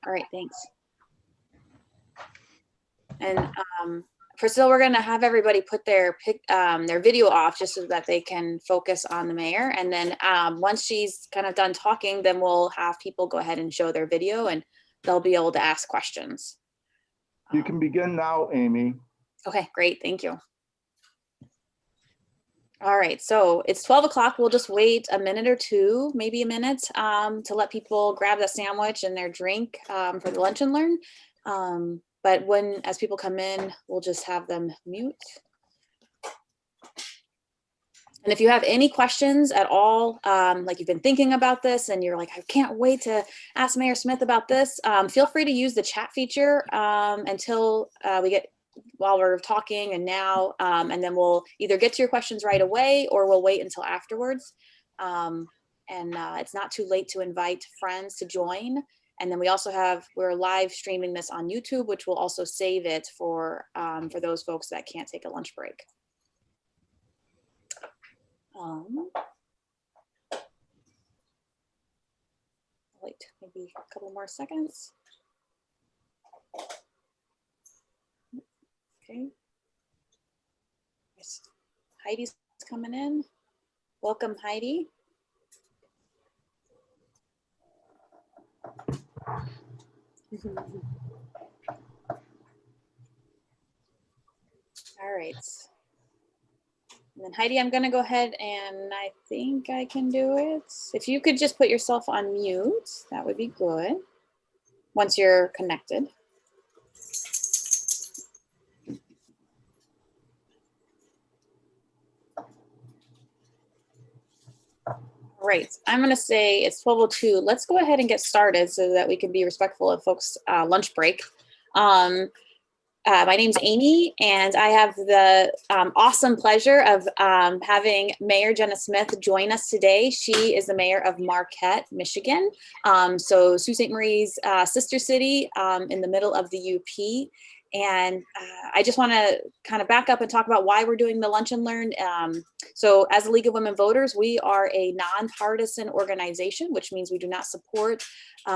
All right, thanks. And Priscilla, we're going to have everybody put their video off just so that they can focus on the mayor. And then once she's kind of done talking, then we'll have people go ahead and show their video and they'll be able to ask questions. You can begin now, Amy. Okay, great. Thank you. All right, so it's 12 o'clock. We'll just wait a minute or two, maybe a minute, to let people grab the sandwich and their drink for the lunch and learn. But as people come in, we'll just have them mute. And if you have any questions at all, like you've been thinking about this and you're like, I can't wait to ask Mayor Smith about this, feel free to use the chat feature until while we're talking and now, and then we'll either get to your questions right away or we'll wait until afterwards. It's not too late to invite friends to join. And then we're live streaming this on YouTube, which will also save it for those folks that can't take a lunch break. Wait, maybe a couple more seconds. Okay. Yes. Heidi's coming in. Welcome, Heidi. All right. And then Heidi, I'm going to go ahead and I think I can do it. If you could just put yourself on mute, that would be good once you're connected. Right. I'm going to say it's 12:02. Let's go ahead and get started so that we can be respectful of folks' lunch break. My name's Amy, and I have the awesome pleasure of having Mayor Jenna Smith join us today. She is the mayor of Marquette, Michigan. So Sault Ste. Marie's sister city in the middle of the UP. And I just want to kind of back up and talk about why we're doing the Lunch and Learn. So as a League of Women Voters, we are a nonpartisan organization, which means we do not support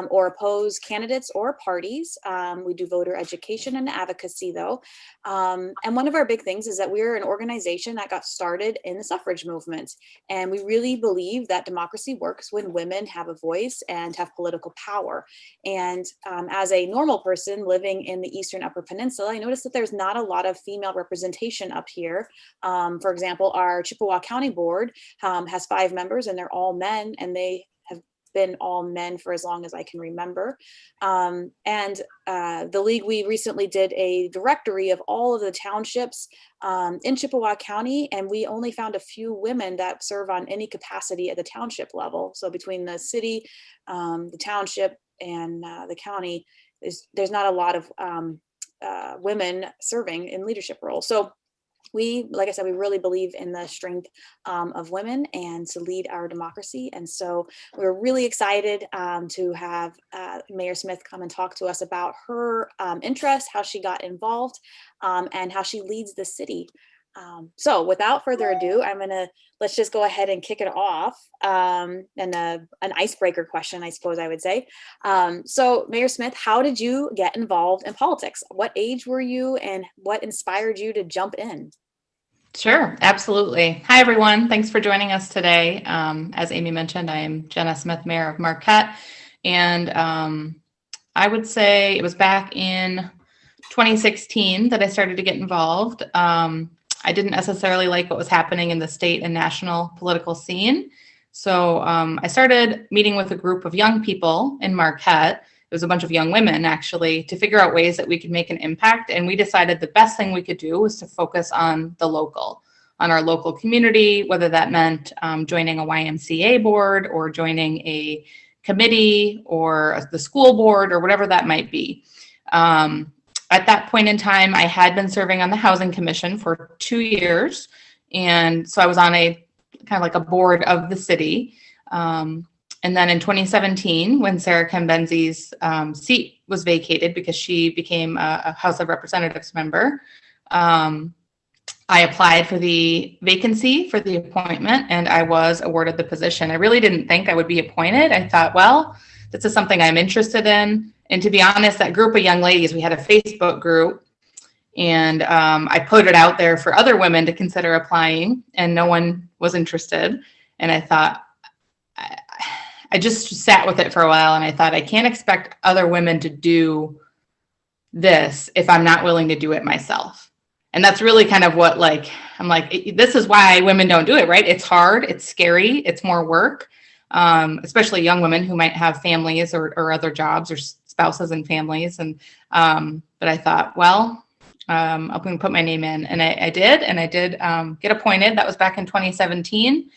or oppose candidates or parties. We do voter education and advocacy, though. And one of our big things is that we're an organization that got started in the suffrage movement. And we really believe that democracy works when women have a voice and have political power. And as a normal person living in the Eastern Upper Peninsula, I noticed that there's not a lot of female representation up here. For example, our Chippewa County Board has 5 members and they're all men, and they have been all men for as long as I can remember. The League, we recently did a directory of all of the townships in Chippewa County, and we only found a few women that serve on any capacity at the township level. So between the city, the township, and the county, there's not a lot of women serving in leadership roles. So we, like I said, we really believe in the strength of women and to lead our democracy. And so we're really excited to have Mayor Smith come and talk to us about her interest, how she got involved, and how she leads the city. So without further ado, let's just go ahead and kick it off. And an icebreaker question, I suppose I would say. So Mayor Smith, how did you get involved in politics? What age were you and what inspired you to jump in? Sure, absolutely. Hi, everyone. Thanks for joining us today. As Amy mentioned, I am Jenna Smith, mayor of Marquette. And I would say it was back in 2016 that I started to get involved. I didn't necessarily like what was happening in the state and national political scene. So I started meeting with a group of young people in Marquette. It was a bunch of young women, actually, to figure out ways that we could make an impact. And we decided the best thing we could do was to focus on our local community, whether that meant joining a YMCA board or joining a committee or the school board or whatever that might be. At that point in time, I had been serving on the Housing Commission for 2 years. And so I was on a kind of like a board of the city. And then in 2017, when Sarah Kembenzi's seat was vacated because she became a House of Representatives member, I applied for the vacancy for the appointment and I was awarded the position. I really didn't think I would be appointed. I thought, well, this is something I'm interested in. And to be honest, that group of young ladies, we had a Facebook group, and I put it out there for other women to consider applying, and no one was interested. And I thought, I just sat with it for a while, and I thought, I can't expect other women to do this if I'm not willing to do it myself. And that's really kind of what, like, I'm like, this is why women don't do it, right? It's hard, it's scary, it's more work, especially young women who might have families or other jobs or spouses and families. And but I thought, well, I'm going to put my name in, and I did get appointed. That was back in 2017.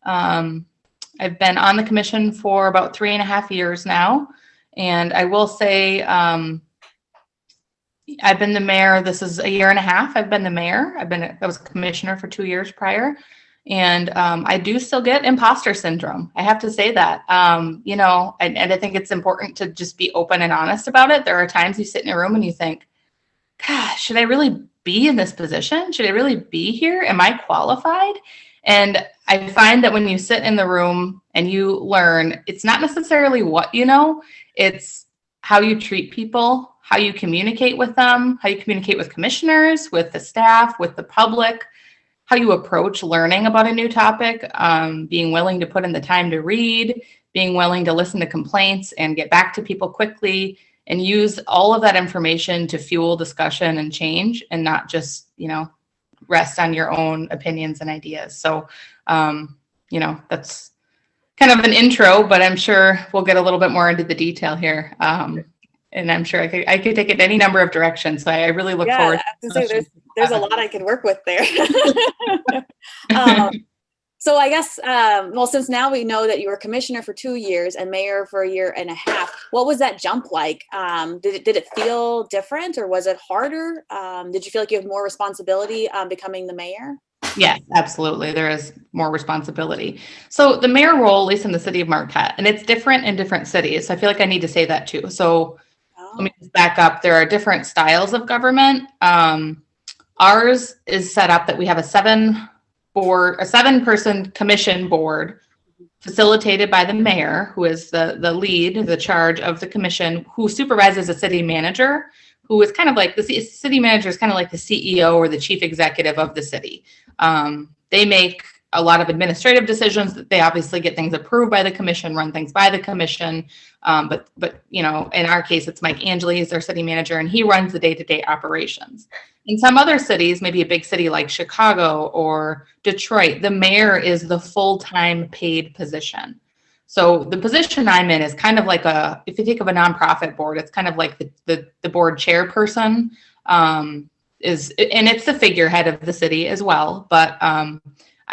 I've been on the commission for about 3.5 years now, and I will say I've been the mayor. This is 1.5 years. I've been the mayor. I was a commissioner for 2 years prior, and I do still get imposter syndrome. I have to say that, you know, and I think it's important to just be open and honest about it. There are times you sit in a room and you think, gosh, should I really be in this position? Should I really be here? Am I qualified? And I find that when you sit in the room and you learn, it's not necessarily what you know, it's how you treat people, how you communicate with them, how you communicate with commissioners, with the staff, with the public, how you approach learning about a new topic, being willing to put in the time to read, being willing to listen to complaints and get back to people quickly, and use all of that information to fuel discussion and change, and not just, you know, rest on your own opinions and ideas. So, you know, that's kind of an intro, but I'm sure we'll get a little bit more into the detail here. And I'm sure I could take it any number of directions. So I really look forward. I have to say there's a lot I could work with there. So I guess, well, since now we know that you were commissioner for 2 years and mayor for 1.5 years, what was that jump like? Did it feel different, or was it harder? Did you feel like you have more responsibility becoming the mayor? Yes, absolutely. There is more responsibility. So the mayor role, at least in the city of Marquette, and it's different in different cities. So I feel like I need to say that too. So let me just back up. There are different styles of government. Ours is set up that we have a 7-person commission board facilitated by the mayor, who is the lead, the charge of the commission, who supervises a city manager, who is kind of like the city manager is kind of like the CEO or the chief executive of the city. They make a lot of administrative decisions. They obviously get things approved by the commission, run things by the commission. But you know, in our case, it's Mike Angeli is our city manager, and he runs the day-to-day operations. In some other cities, maybe a big city like Chicago or Detroit, the mayor is the full-time paid position. So the position I'm in is kind of like if you think of a nonprofit board, it's kind of like the board chairperson, and it's the figurehead of the city as well. But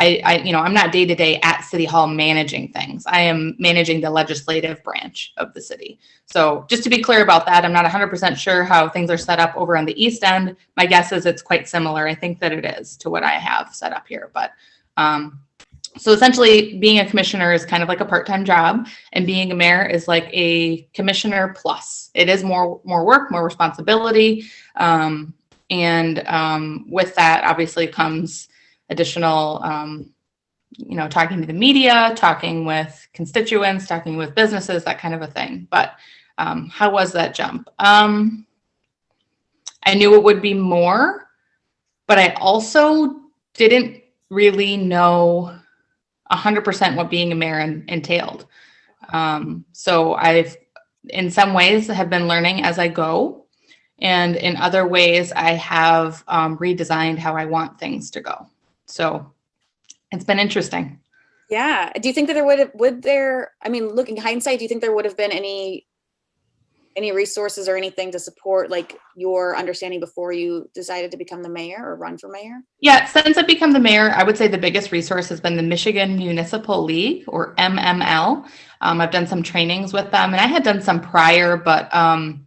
you know, I'm not day to day at City Hall managing things. I am managing the legislative branch of the city. So just to be clear about that, I'm not 100% sure how things are set up over on the East End. My guess is it's quite similar. I think that it is to what I have set up here. But so essentially, being a commissioner is kind of like a part-time job, and being a mayor is like a commissioner plus. It is more work, more responsibility, and with that, obviously, comes additional, you know, talking to the media, talking with constituents, talking with businesses, that kind of a thing. But how was that jump? I knew it would be more, but I also didn't really know 100% what being a mayor entailed. So I've, in some ways, have been learning as I go. And in other ways, I have redesigned how I want things to go. So it's been interesting. Yeah. Do you think that I mean, looking hindsight, do you think there would have been any resources or anything to support like your understanding before you decided to become the mayor or run for mayor? Yeah, since I've become the mayor, I would say the biggest resource has been the Michigan Municipal League, or MML. I've done some trainings with them, and I had done some prior, but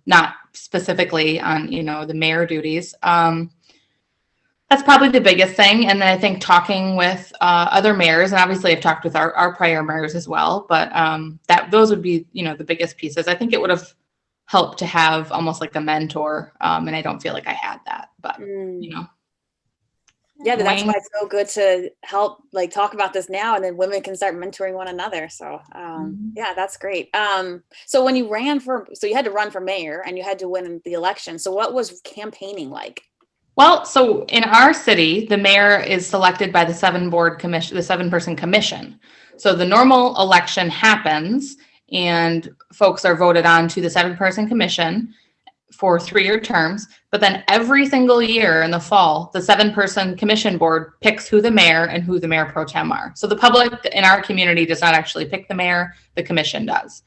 not specifically on, you know, the mayor duties. That's probably the biggest thing. And then I think talking with other mayors, and obviously I've talked with our prior mayors as well, but those would be, you know, the biggest pieces. I think it would have helped to have almost like a mentor, and I don't feel like I had that, but you know. Yeah, that's Going- why it's so good to help like talk about this now, and then women can start mentoring one another. So yeah, that's great. So when you so you had to run for mayor and you had to win the election. So what was campaigning like? Well, so in our city, the mayor is selected by the the 7-person commission. So the normal election happens and folks are voted on to the 7-person commission for 3-year terms. But then every single year in the fall, the 7-person commission board picks who the mayor and who the mayor pro tem are. So the public in our community does not actually pick the mayor, the commission does.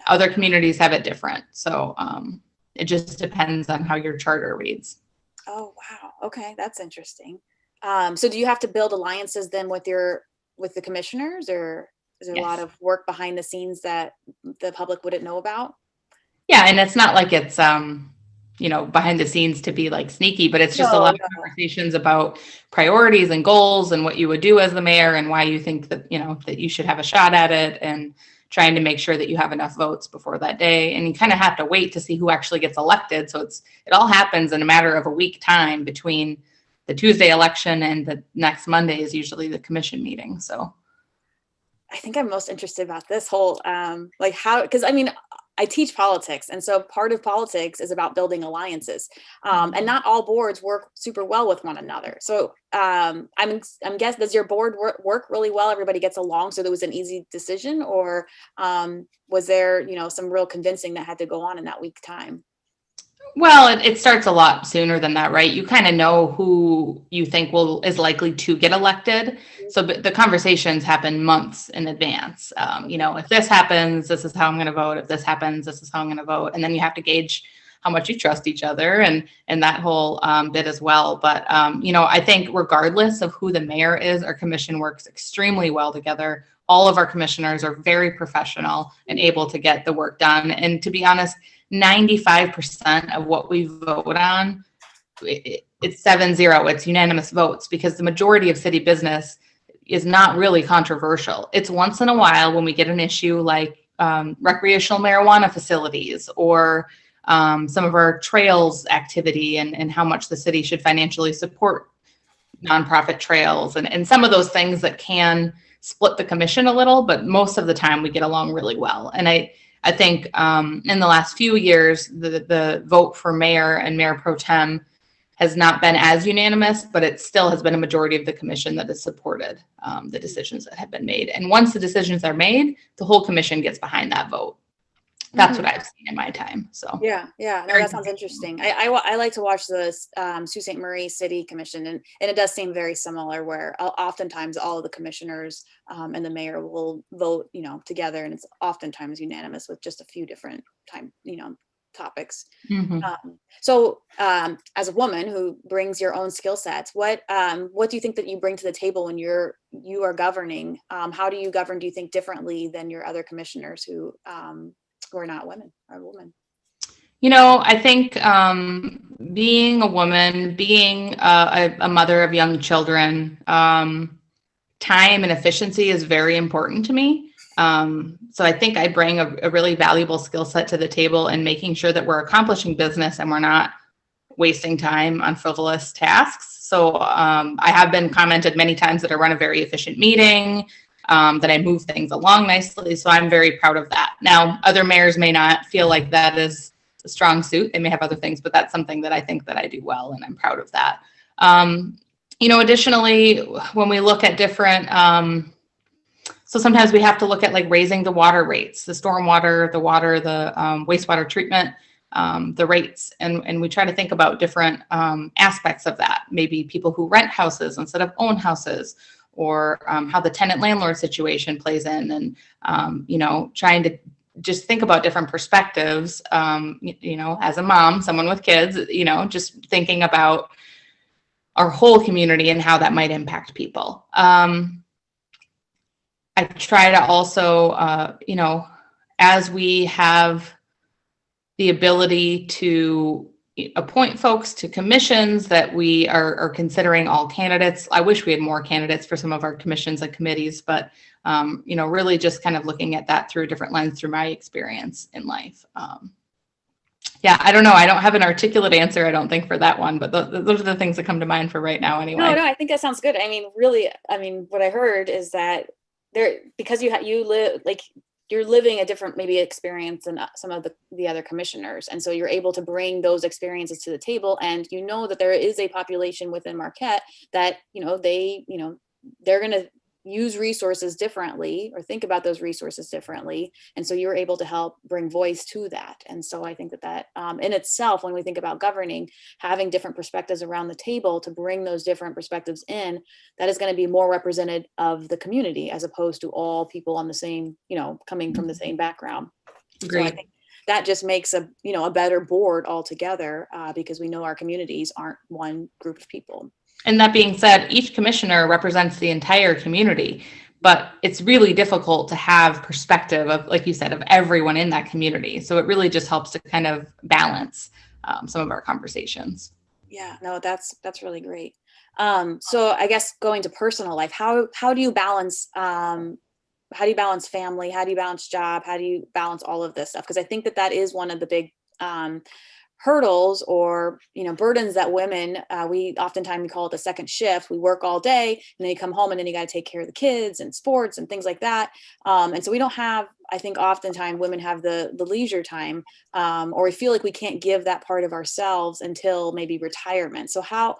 Other communities have it different. So it just depends on how your charter reads. Oh, wow. Okay. That's interesting. So do you have to build alliances then with the commissioners, or is there a lot of work behind the scenes that the public wouldn't know about? Yeah. And it's not like it's, behind the scenes to be like sneaky, but it's just a lot of conversations about priorities and goals and what you would do as the mayor and why you think that, that you should have a shot at it, and trying to make sure that you have enough votes before that day. And you kind of have to wait to see who actually gets elected. So it all happens in a matter of a week time between the Tuesday election and the next Monday is usually the commission meeting. So I think I'm most interested about this whole, because I teach politics. And so part of politics is about building alliances. And not all boards work super well with one another. So I'm guessing, does your board work really well? Everybody gets along, so there was an easy decision, or was there, some real convincing that had to go on in that week time? Well, it starts a lot sooner than that, right? You kind of know who you think is likely to get elected. So the conversations happen months in advance. If this happens, this is how I'm going to vote. If this happens, this is how I'm going to vote. And then you have to gauge how much you trust each other and that whole bit as well. But, I think regardless of who the mayor is, our commission works extremely well together. All of our commissioners are very professional and able to get the work done. And to be honest, 95% of what we vote on, it's 7-0. It's unanimous votes, because the majority of city business is not really controversial. It's once in a while when we get an issue like recreational marijuana facilities, or some of our trails activity and how much the city should financially support nonprofit trails, and some of those things that can split the commission a little, but most of the time we get along really well. And I think in the last few years, the vote for mayor and mayor pro tem has not been as unanimous, but it still has been a majority of the commission that has supported the decisions that have been made. And once the decisions are made, the whole commission gets behind that vote. That's what I've seen in my time. So yeah, no, that sounds interesting. I like to watch the Sault Ste. Marie City Commission, and it does seem very similar, where oftentimes all of the commissioners and the mayor will vote, together, and it's oftentimes unanimous with just a few different topics. So as a woman who brings your own skill sets, what do you think that you bring to the table when you are governing? How do you govern, do you think, differently than your other commissioners who are not women, or women? I think being a woman, being a mother of young children, time and efficiency is very important to me. So I think I bring a really valuable skill set to the table in making sure that we're accomplishing business and we're not wasting time on frivolous tasks. So I have been commented many times that I run a very efficient meeting, that I move things along nicely. So I'm very proud of that. Now, other mayors may not feel like that is a strong suit. They may have other things, but that's something that I think that I do well, and I'm proud of that. Additionally, when we look at different, so sometimes we have to look at like raising the water rates, the stormwater, the water, the wastewater treatment, the rates. And we try to think about different aspects of that. Maybe people who rent houses instead of own houses, or how the tenant landlord situation plays in, and, trying to just think about different perspectives, as a mom, someone with kids, just thinking about our whole community and how that might impact people. I try to also, as we have the ability to appoint folks to commissions, that we are considering all candidates. I wish we had more candidates for some of our commissions and committees, but, really just kind of looking at that through a different lens through my experience in life. Yeah, I don't know. I don't have an articulate answer, I don't think, for that one, but those are the things that come to mind for right now anyway. No, I think that sounds good. I mean, really, I mean, what I heard is that because you live, like, you're living a different maybe experience than some of the other commissioners. And so you're able to bring those experiences to the table. And you know that there is a population within Marquette that, they're going to use resources differently or think about those resources differently. And so you're able to help bring voice to that. And so I think that in itself, when we think about governing, having different perspectives around the table to bring those different perspectives in, that is going to be more representative of the community as opposed to all people on the same, coming from the same background. Agreed. So I think that just makes a better board altogether because we know our communities aren't one group of people. And that being said, each commissioner represents the entire community, but it's really difficult to have perspective of, like you said, of everyone in that community. So it really just helps to kind of balance some of our conversations. Yeah, no, that's really great. So I guess going to personal life, how do you balance family? How do you balance job? How do you balance all of this stuff? Because I think that is one of the big hurdles or burdens that women we oftentimes call it the second shift. We work all day and then you come home and then you got to take care of the kids and sports and things like that, and so we don't have, I think oftentimes women have the leisure time, or we feel like we can't give that part of ourselves until maybe retirement. So how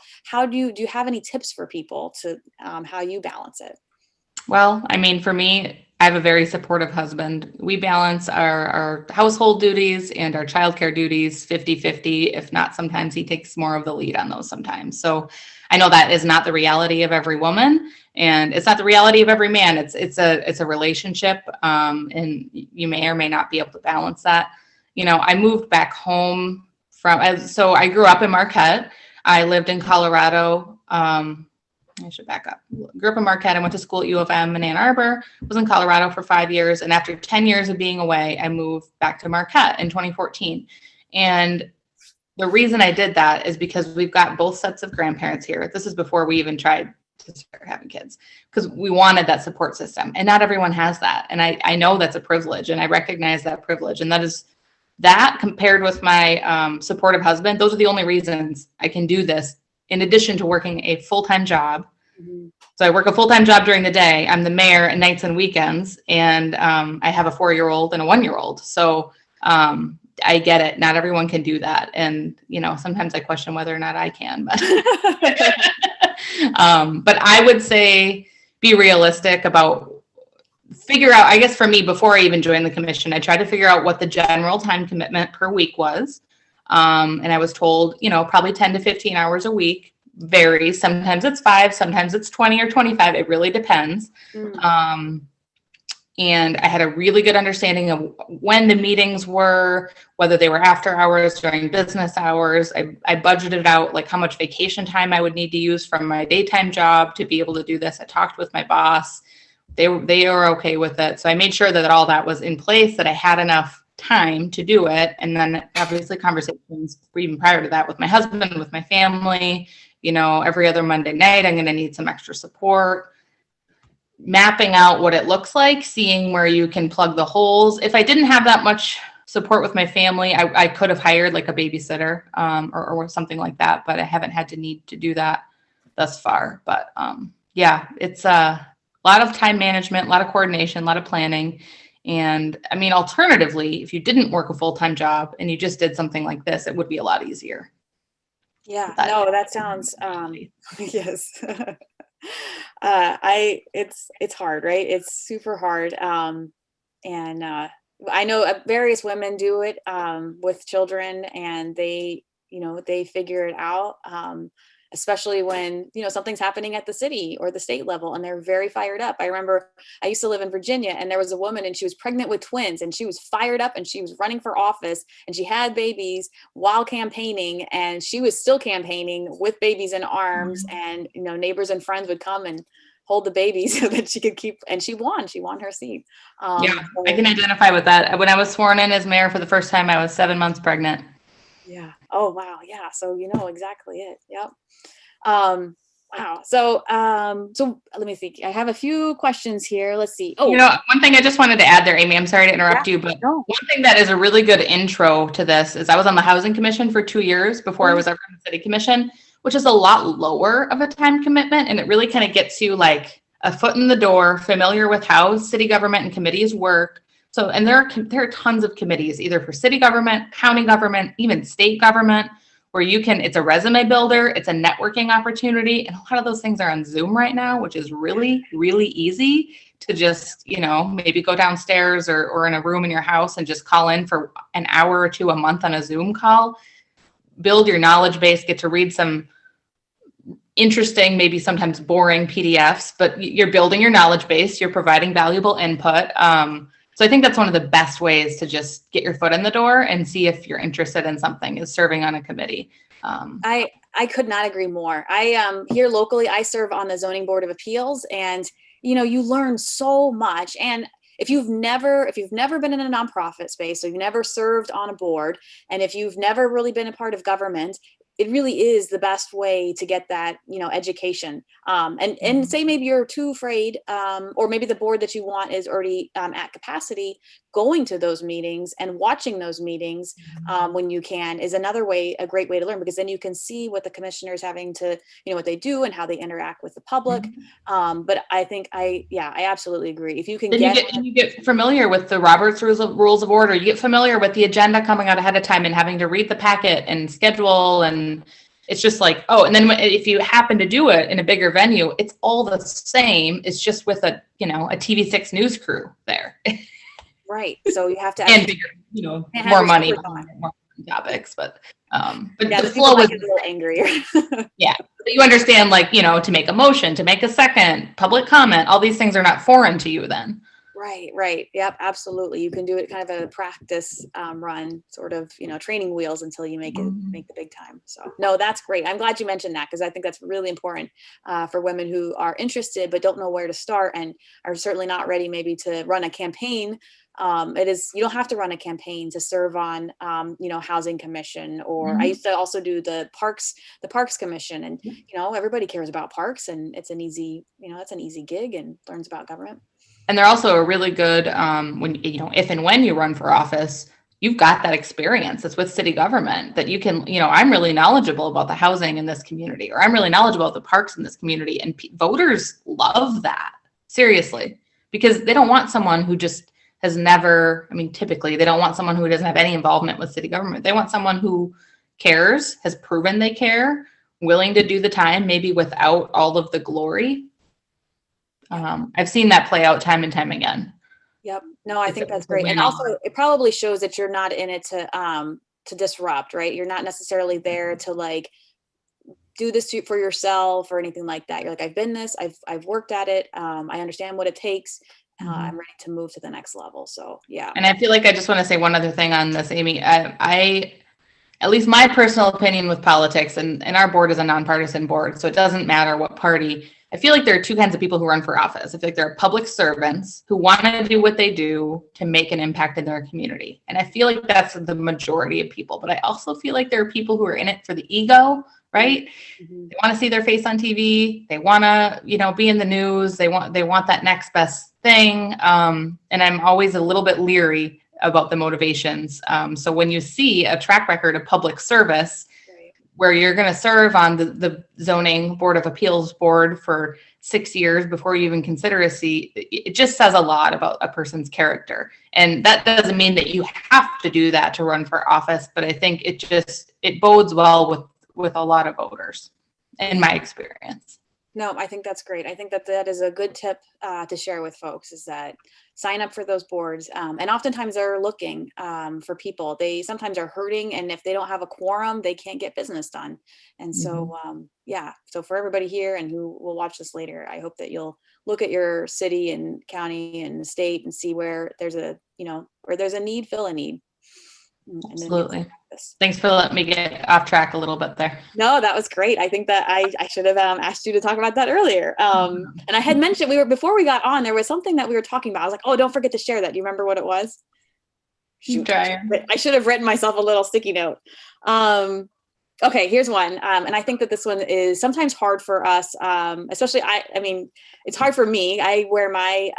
do you have any tips for people to how you balance it? Well, I mean, for me, I have a very supportive husband. We balance our household duties and our childcare duties 50-50. If not, sometimes he takes more of the lead on those sometimes. So I know that is not the reality of every woman, and it's not the reality of every man. It's a relationship, and you may or may not be able to balance that. I moved back home so I grew up in Marquette. I lived in Colorado. I should back up. Grew up in Marquette. I went to school at U of M in Ann Arbor, was in Colorado for 5 years. And after 10 years of being away, I moved back to Marquette in 2014. And the reason I did that is because we've got both sets of grandparents here. This is before we even tried to start having kids, because we wanted that support system. And not everyone has that. And I know that's a privilege, and I recognize that privilege. And that compared with my supportive husband, those are the only reasons I can do this, in addition to working a full-time job. Mm-hmm. So I work a full-time job during the day. I'm the mayor at nights and weekends. And I have a 4-year-old and a 1-year-old. So I get it. Not everyone can do that. And, sometimes I question whether or not I can. But, but I would say be realistic about figure out, I guess for me, before I even joined the commission, I tried to figure out what the general time commitment per week was. And I was told, probably 10 to 15 hours a week. Varies. Sometimes it's 5, sometimes it's 20 or 25. It really depends. And I had a really good understanding of when the meetings were, whether they were after hours, during business hours. I budgeted out like how much vacation time I would need to use from my daytime job to be able to do this. I talked with my boss. They were okay with it. So I made sure that all that was in place, that I had enough time to do it. And then obviously conversations even prior to that with my husband, with my family, every other Monday night, I'm going to need some extra support, mapping out what it looks like, seeing where you can plug the holes. If I didn't have that much support with my family, I could have hired like a babysitter or something like that, but I haven't had to need to do that thus far. But yeah, it's a lot of time management, a lot of coordination, a lot of planning. And I mean, alternatively, if you didn't work a full-time job and you just did something like this, it would be a lot easier. Yeah, that sounds, yes. It's hard, right? It's super hard. And I know various women do it with children, and they figure it out. Especially when, something's happening at the city or the state level and they're very fired up. I remember I used to live in Virginia, and there was a woman and she was pregnant with twins, and she was fired up and she was running for office, and she had babies while campaigning, and she was still campaigning with babies in arms. And, neighbors and friends would come and hold the baby so that she could keep, and she won her seat. Yeah, I can identify with that. When I was sworn in as mayor for the first time, I was 7 months pregnant. Yeah. Oh, wow. Yeah. So exactly it. Yep. Wow. So, so let me think. I have a few questions here. Let's see. Oh, One thing I just wanted to add there, Amy, I'm sorry to interrupt you, but no. one thing that is a really good intro to this is I was on the Housing Commission for 2 years before I was ever on the City Commission, which is a lot lower of a time commitment. And it really kind of gets you like a foot in the door, familiar with how city government and committees work. So, and there are tons of committees, either for city government, county government, even state government, where it's a resume builder, it's a networking opportunity. And a lot of those things are on Zoom right now, which is really, really easy to just, maybe go downstairs or in a room in your house and just call in for an hour or two a month on a Zoom call, build your knowledge base, get to read some interesting, maybe sometimes boring PDFs, but you're building your knowledge base, you're providing valuable input. So I think that's one of the best ways to just get your foot in the door and see if you're interested in something, is serving on a committee. I could not agree more. Here locally, I serve on the Zoning Board of Appeals, and you learn so much. And if you've never been in a nonprofit space, so you've never served on a board, and if you've never really been a part of government, it really is the best way to get that, education. And say maybe you're too afraid, or maybe the board that you want is already at capacity. Going to those meetings and watching those meetings when you can is another way, a great way to learn, because then you can see what the commissioner is having to, what they do and how they interact with the public. But I think I absolutely agree. If you can you get familiar with the Robert's rules of order, you get familiar with the agenda coming out ahead of time and having to read the packet and schedule, and it's just like, and then if you happen to do it in a bigger venue, it's all the same. It's just with a TV6 news crew there. Right. So you have to and bigger, more money, more topics, but the flow is a little angrier. Yeah. But you understand, to make a motion, to make a second, public comment, all these things are not foreign to you then. Right. Yep, absolutely. You can do it kind of a practice run, sort of, training wheels until you make the big time. So no, that's great. I'm glad you mentioned that, because I think that's really important for women who are interested but don't know where to start and are certainly not ready maybe to run a campaign. You don't have to run a campaign to serve on, Housing Commission, or I used to also do the Parks Commission, and, everybody cares about parks, and it's an easy gig and learns about government. And they're also a really good, if and when you run for office, you've got that experience. It's with city government that you can, I'm really knowledgeable about the housing in this community, or I'm really knowledgeable about the parks in this community. And voters love that, seriously, because they don't want someone who just has never, typically they don't want someone who doesn't have any involvement with city government. They want someone who cares, has proven they care, willing to do the time, maybe without all of the glory. I've seen that play out time and time again. Yep. No, I think that's great. And also it probably shows that you're not in it to disrupt, right? You're not necessarily there to do this for yourself or anything like that. You're like, I've been this, I've worked at it. I understand what it takes. I'm ready to move to the next level. So yeah. And I feel like I just want to say one other thing on this, Amy. I at least my personal opinion with politics, and our board is a nonpartisan board, so it doesn't matter what party. I feel like there are two kinds of people who run for office. I feel like there are public servants who want to do what they do to make an impact in their community. And I feel like that's the majority of people. But I also feel like there are people who are in it for the ego, right? Mm-hmm. They want to see their face on TV. They want to, be in the news. They want that next best thing. And I'm always a little bit leery about the motivations. So when you see a track record of public service, where you're going to serve on the Zoning Board of Appeals board for 6 years before you even consider a seat, it just says a lot about a person's character. And that doesn't mean that you have to do that to run for office, but I think it bodes well with a lot of voters, in my experience. No, I think that's great. I think that is a good tip to share with folks, is that sign up for those boards. And oftentimes they're looking for people. They sometimes are hurting, and if they don't have a quorum, they can't get business done. And so, so for everybody here and who will watch this later, I hope that you'll look at your city and county and the state and see where there's a need, fill a need. Absolutely. Thanks for letting me get off track a little bit there. No, that was great. I think that I should have asked you to talk about that earlier. And I had mentioned before we got on, there was something that we were talking about. I was like, oh, don't forget to share that. Do you remember what it was? Shoot, I should have written myself a little sticky note. Okay, here's one. And I think that this one is sometimes hard for us, especially I mean, it's hard for me. I wear my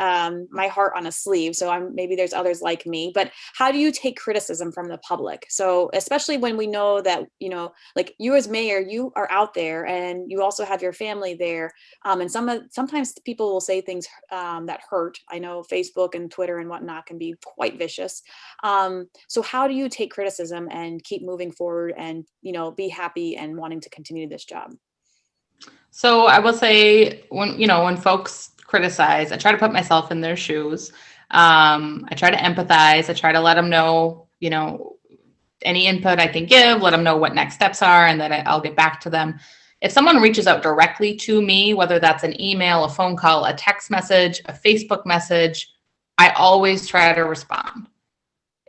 my heart on a sleeve, so maybe there's others like me, but how do you take criticism from the public? So especially when we know that, you know, like you as mayor, you are out there and you also have your family there. And sometimes people will say things that hurt. I know Facebook and Twitter and whatnot can be quite vicious. So how do you take criticism and keep moving forward and, you know, be happy and wanting to continue this job? So I will say when folks criticize, I try to put myself in their shoes. I try to empathize. I try to let them know, any input I can give, let them know what next steps are, and that I'll get back to them. If someone reaches out directly to me, whether that's an email, a phone call, a text message, a Facebook message, I always try to respond.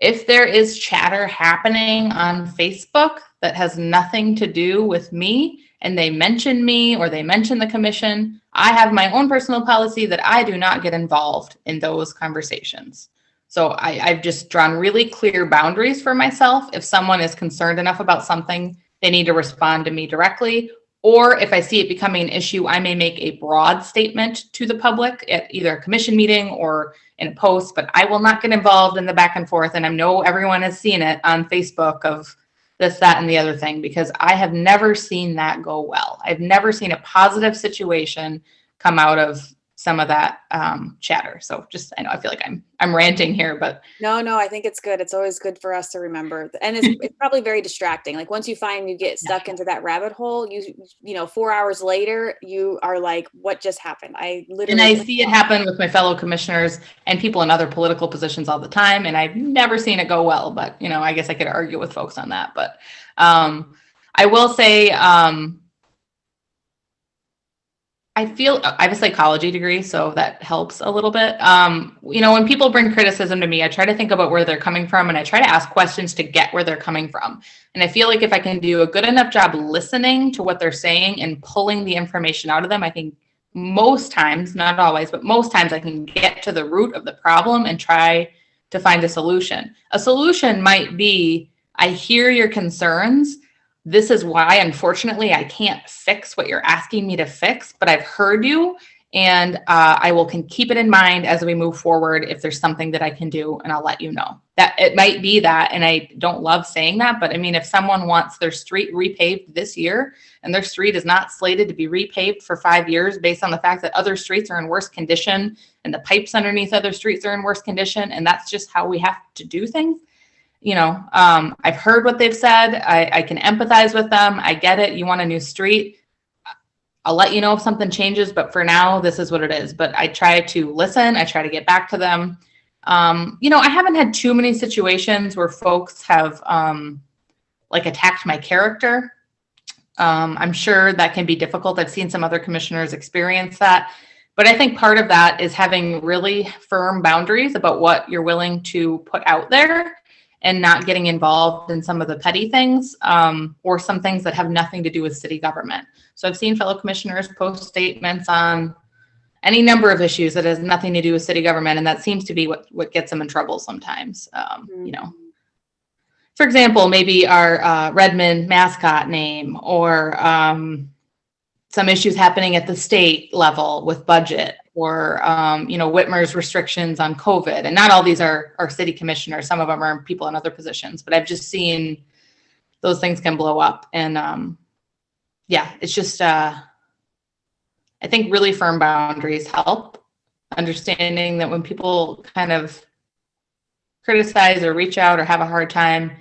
If there is chatter happening on Facebook that has nothing to do with me, and they mention me or they mention the commission, I have my own personal policy that I do not get involved in those conversations. So I've just drawn really clear boundaries for myself. If someone is concerned enough about something, they need to respond to me directly. Or if I see it becoming an issue, I may make a broad statement to the public at either a commission meeting or in a post, but I will not get involved in the back and forth. And I know everyone has seen it on Facebook of this, that, and the other thing, because I have never seen that go well. I've never seen a positive situation come out of some of that chatter. So I know I feel like I'm ranting here, but No, I think it's good. It's always good for us to remember. And it's probably very distracting. Like once you find you get stuck into that rabbit hole, you know, 4 hours later, you are like, what just happened? And I see it happen with my fellow commissioners and people in other political positions all the time. And I've never seen it go well, but I guess I could argue with folks on that. But I will say, I have a psychology degree, so that helps a little bit. When people bring criticism to me, I try to think about where they're coming from, and I try to ask questions to get where they're coming from. And I feel like if I can do a good enough job listening to what they're saying and pulling the information out of them, I think most times, not always, but most times I can get to the root of the problem and try to find a solution. A solution might be, I hear your concerns. This is why, unfortunately, I can't fix what you're asking me to fix, but I've heard you, and I can keep it in mind as we move forward if there's something that I can do, and I'll let you know. That it might be that, and I don't love saying that, but I mean, if someone wants their street repaved this year, and their street is not slated to be repaved for 5 years based on the fact that other streets are in worse condition, and the pipes underneath other streets are in worse condition, and that's just how we have to do things. I've heard what they've said. I can empathize with them. I get it. You want a new street. I'll let you know if something changes, but for now, this is what it is. But I try to listen. I try to get back to them. I haven't had too many situations where folks have attacked my character. I'm sure that can be difficult. I've seen some other commissioners experience that. But I think part of that is having really firm boundaries about what you're willing to put out there, and not getting involved in some of the petty things or some things that have nothing to do with city government. So I've seen fellow commissioners post statements on any number of issues that has nothing to do with city government, and that seems to be what gets them in trouble sometimes. For example, maybe our Redmond mascot name, or some issues happening at the state level with budget, or Whitmer's restrictions on COVID. And not all these are city commissioners. Some of them are people in other positions, but I've just seen those things can blow up. And it's just I think really firm boundaries help. Understanding that when people kind of criticize or reach out or have a hard time,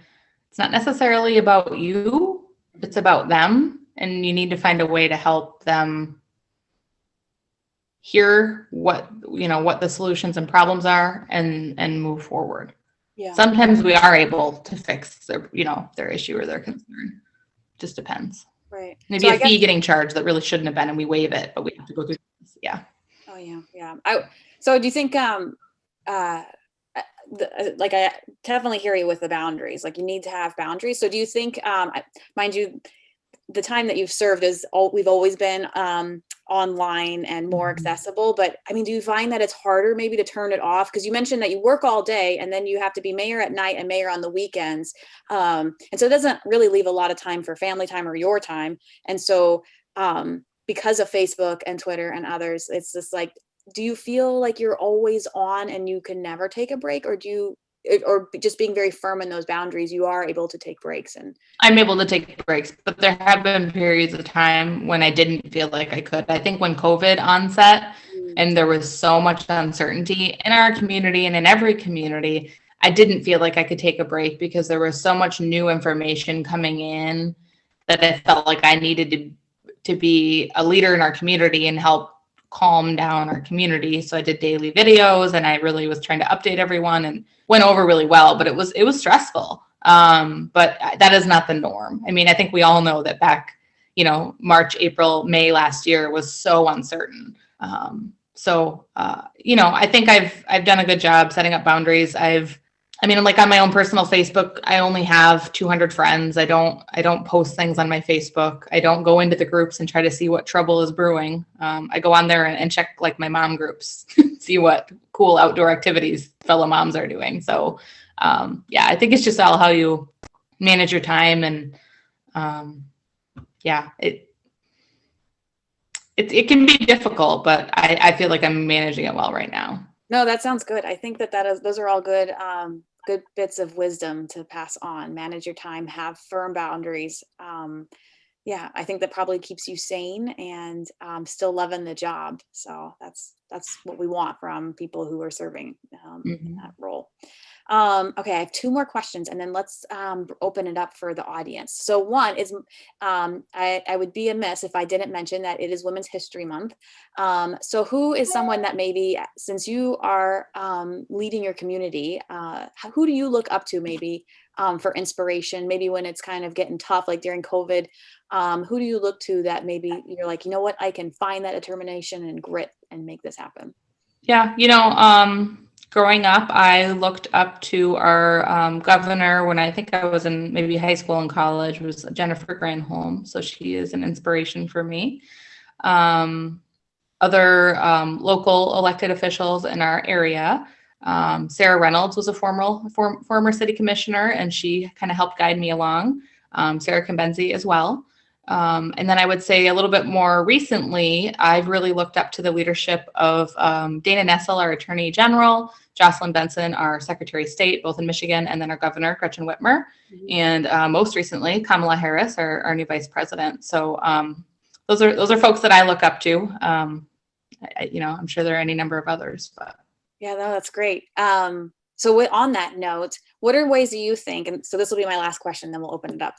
it's not necessarily about you, it's about them. And you need to find a way to help them hear what the solutions and problems are, and move forward. Yeah. Sometimes we are able to fix their issue or their concern. Just depends. Right. Maybe a fee getting charged that really shouldn't have been, and we waive it, but we have to go through this. Yeah. Oh yeah. So do you think I definitely hear you with the boundaries. Like you need to have boundaries. So do you think, mind you, the time that you've served is we've always been online and more accessible. But I mean, do you find that it's harder maybe to turn it off? Because you mentioned that you work all day and then you have to be mayor at night and mayor on the weekends. And so it doesn't really leave a lot of time for family time or your time. And so because of Facebook and Twitter and others, it's just like, do you feel like you're always on and you can never take a break, or or just being very firm in those boundaries, you are able to take breaks? And I'm able to take breaks, but there have been periods of time when I didn't feel like I could. I think when COVID onset and there was so much uncertainty in our community and in every community, I didn't feel like I could take a break because there was so much new information coming in that I felt like I needed to be a leader in our community and help calm down our community. So I did daily videos and I really was trying to update everyone, and went over really well, but it was stressful. But that is not the norm. I mean, I think we all know that back, March, April, May last year was so uncertain. I think I've done a good job setting up boundaries. Like on my own personal Facebook, I only have 200 friends. I don't post things on my Facebook. I don't go into the groups and try to see what trouble is brewing. I go on there and check like my mom groups, see what cool outdoor activities fellow moms are doing. So, I think it's just all how you manage your time, and it can be difficult, but I feel like I'm managing it well right now. no, that sounds good. I think those are all good, good bits of wisdom to pass on. Manage your time, have firm boundaries. I think that probably keeps you sane and still loving the job. So that's what we want from people who are serving in that role. Okay, I have two more questions, and then let's open it up for the audience. So one is, I would be amiss if I didn't mention that it is Women's History Month. So who is someone that maybe, since you are leading your community, who do you look up to maybe for inspiration, maybe when it's kind of getting tough, like during COVID? Who do you look to that maybe you're like, you know what, I can find that determination and grit and make this happen? Yeah, growing up, I looked up to our governor when I think I was in maybe high school and college, was Jennifer Granholm. So she is an inspiration for me. Other local elected officials in our area, Sarah Reynolds was a former city commissioner, and she kind of helped guide me along. Sarah Kimbenzi as well. And then I would say a little bit more recently, I've really looked up to the leadership of Dana Nessel, our Attorney General, Jocelyn Benson, our Secretary of State, both in Michigan, and then our Governor, Gretchen Whitmer, and most recently, Kamala Harris, our new Vice President. So those are folks that I look up to. I'm sure there are any number of others, but. Yeah, no, that's great. So on that note, what are ways do you think, and so this will be my last question, then we'll open it up,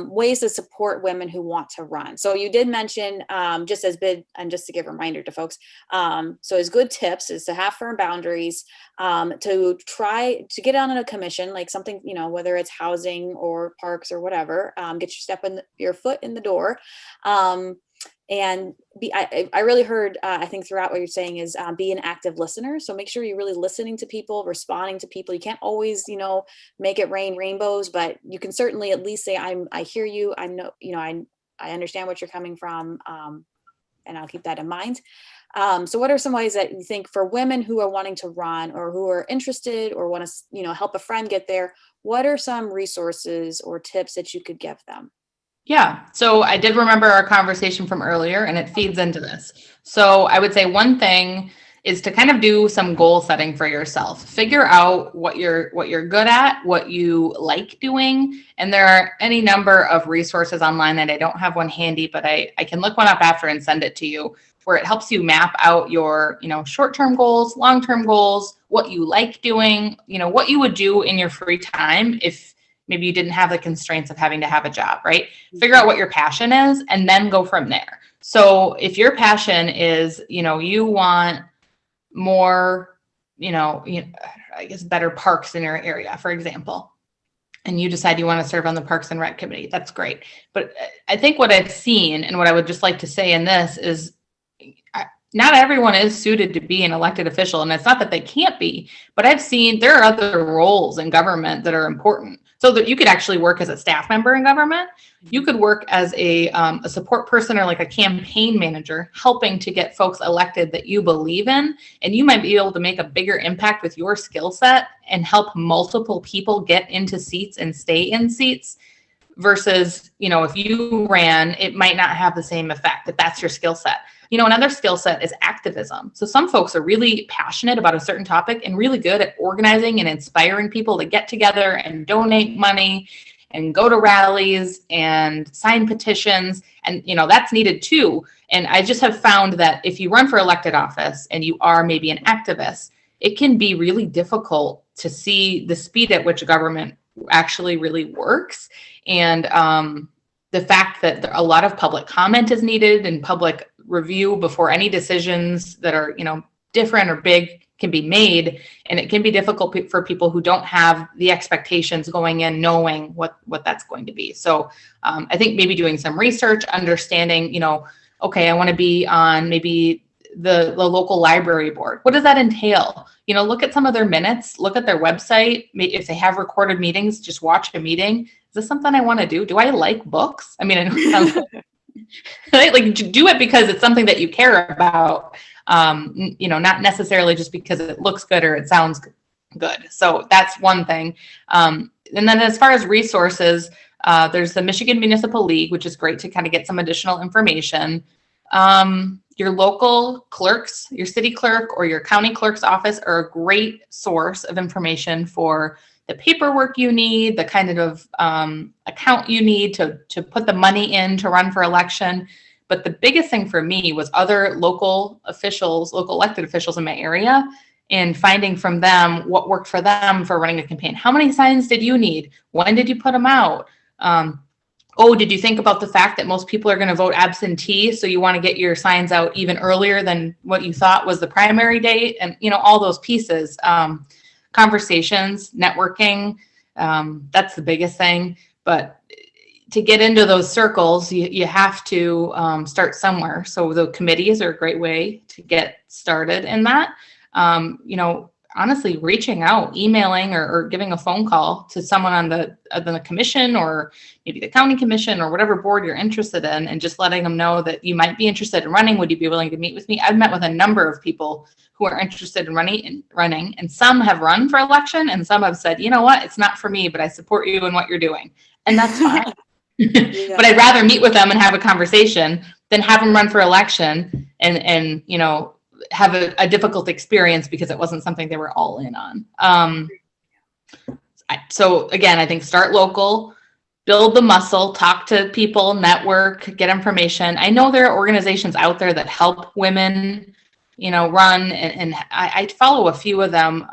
ways to support women who want to run? So you did mention, just to give a reminder to folks, so as good tips is to have firm boundaries, to try to get on a commission, like something, whether it's housing or parks or whatever, get your foot in the door. And I really heard, I think throughout what you're saying is be an active listener. So make sure you're really listening to people, responding to people. You can't always, make it rain rainbows, but you can certainly at least say, I hear you. I know, I understand what you're coming from. And I'll keep that in mind. So what are some ways that you think for women who are wanting to run or who are interested or want to, help a friend get there? What are some resources or tips that you could give them? Yeah. So I did remember our conversation from earlier, and it feeds into this. So I would say one thing is to kind of do some goal setting for yourself. Figure out what you're good at, what you like doing. And there are any number of resources online that I don't have one handy, but I can look one up after and send it to you, where it helps you map out your, short-term goals, long-term goals, what you like doing, what you would do in your free time if maybe you didn't have the constraints of having to have a job, right? Figure out what your passion is and then go from there. So if your passion is, you want more, I guess better parks in your area, for example, and you decide you want to serve on the Parks and Rec Committee, that's great. But I think what I've seen and what I would just like to say in this is not everyone is suited to be an elected official. And it's not that they can't be, but I've seen there are other roles in government that are important. so that you could actually work as a staff member in government. You could work as a support person or like a campaign manager, helping to get folks elected that you believe in. And you might be able to make a bigger impact with your skill set and help multiple people get into seats and stay in seats. Versus, if you ran, it might not have the same effect if that's your skill set. Another skill set is activism. So some folks are really passionate about a certain topic and really good at organizing and inspiring people to get together and donate money and go to rallies and sign petitions. And, that's needed too. And I just have found that if you run for elected office and you are maybe an activist, it can be really difficult to see the speed at which government actually really works. And the fact that a lot of public comment is needed and public review before any decisions that are, different or big can be made. And it can be difficult for people who don't have the expectations going in, knowing what that's going to be. So I think maybe doing some research, understanding, okay, I want to be on maybe the local library board. What does that entail? Look at some of their minutes, look at their website. If they have recorded meetings, just watch a meeting. Is this something I want to do? Do I like books? I know it sounds like do it because it's something that you care about, not necessarily just because it looks good or it sounds good. So that's one thing. And then as far as resources, there's the Michigan Municipal League, which is great to kind of get some additional information. Your local clerks, your city clerk or your county clerk's office are a great source of information for the paperwork you need, the kind of account you need to put the money in to run for election. But the biggest thing for me was other local elected officials in my area, and finding from them what worked for them for running a campaign. How many signs did you need? When did you put them out? Did you think about the fact that most people are going to vote absentee, so you want to get your signs out even earlier than what you thought was the primary date? And, all those pieces, conversations, networking, that's the biggest thing. But to get into those circles, you have to start somewhere. So the committees are a great way to get started in that. Honestly, reaching out, emailing or giving a phone call to someone on the commission or maybe the county commission or whatever board you're interested in, and just letting them know that you might be interested in running. Would you be willing to meet with me? I've met with a number of people who are interested in running, and some have run for election and some have said, you know what, it's not for me, but I support you in what you're doing. And that's fine. Yeah. But I'd rather meet with them and have a conversation than have them run for election and have a difficult experience because it wasn't something they were all in on. So again, I think start local, build the muscle, talk to people, network, get information. I know there are organizations out there that help women, run, and I follow a few of them,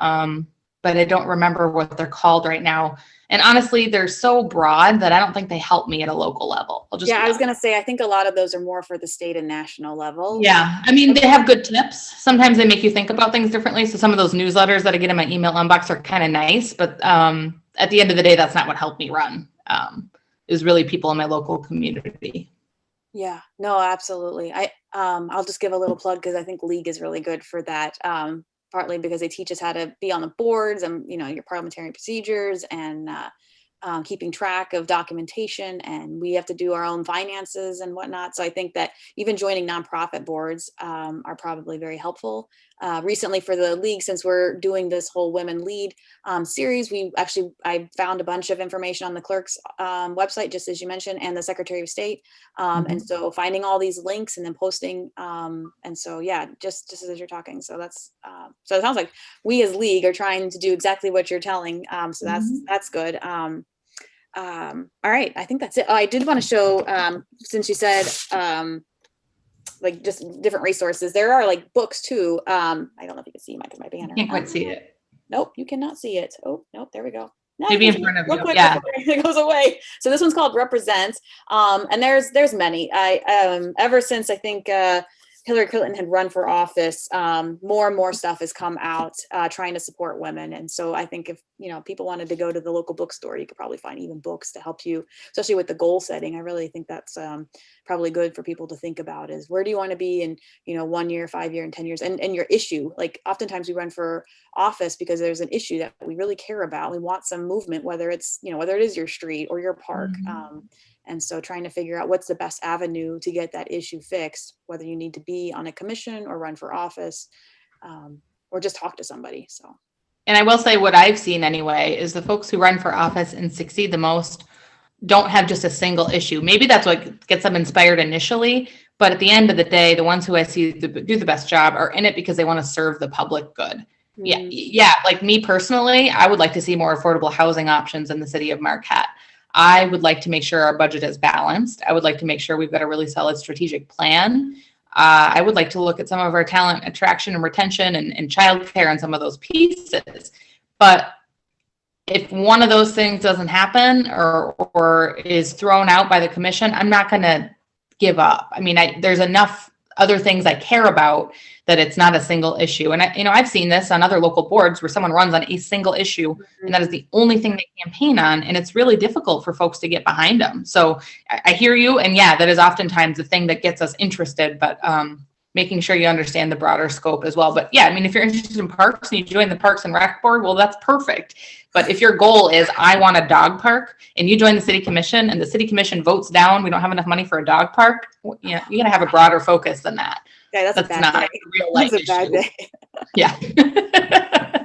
but I don't remember what they're called right now. And honestly, they're so broad that I don't think they help me at a local level. I was going to say, I think a lot of those are more for the state and national level. Yeah. They have good tips. Sometimes they make you think about things differently. So some of those newsletters that I get in my email inbox are kind of nice, but at the end of the day, that's not what helped me run. It was really people in my local community. Yeah, no, absolutely. I'll just give a little plug because I think League is really good for that. Partly because they teach us how to be on the boards and, your parliamentary procedures and keeping track of documentation, and we have to do our own finances and whatnot. So I think that even joining nonprofit boards are probably very helpful. Recently for the League, since we're doing this whole Women Lead series, I found a bunch of information on the clerk's website, just as you mentioned, and the Secretary of State. And so finding all these links and then posting. And so, yeah, just as you're talking. So that's, so it sounds like we as League are trying to do exactly what you're telling. So that's good. All right. I think that's it. Oh, I did want to show, since you said, like just different resources, there are like books too. I don't know if you can see my banner. Can't quite see it. Nope, you cannot see it. Oh, nope, there we go. No, maybe in front of you. Yeah, it goes away. So this one's called Represent, and there's many. I ever since I think Hillary Clinton had run for office, more and more stuff has come out trying to support women. And so I think if, people wanted to go to the local bookstore, you could probably find even books to help you, especially with the goal setting. I really think that's probably good for people to think about is where do you want to be in, 1 year, 5 year, and 10 years, and your issue. Like oftentimes we run for office because there's an issue that we really care about. We want some movement, whether it's, whether it is your street or your park. And so trying to figure out what's the best avenue to get that issue fixed, whether you need to be on a commission or run for office, or just talk to somebody. So. And I will say what I've seen anyway is the folks who run for office and succeed the most don't have just a single issue. Maybe that's what gets them inspired initially, but at the end of the day, the ones who I see do the best job are in it because they want to serve the public good. Yeah. Like me personally, I would like to see more affordable housing options in the city of Marquette. I would like to make sure our budget is balanced. I would like to make sure we've got a really solid strategic plan. I would like to look at some of our talent attraction and retention and childcare and some of those pieces. But if one of those things doesn't happen or is thrown out by the commission, I'm not going to give up. I mean, there's enough other things I care about that it's not a single issue. And I've seen this on other local boards where someone runs on a single issue and that is the only thing they campaign on. And it's really difficult for folks to get behind them. So I hear you. And yeah, that is oftentimes the thing that gets us interested, but making sure you understand the broader scope as well. But yeah, I mean, if you're interested in parks and you join the Parks and Rec Board, well, that's perfect. But if your goal is, I want a dog park, and you join the city commission and the city commission votes down, we don't have enough money for a dog park, you're going to have a broader focus than that. Yeah, that's a bad not day. a real life That's a bad issue. day. Yeah.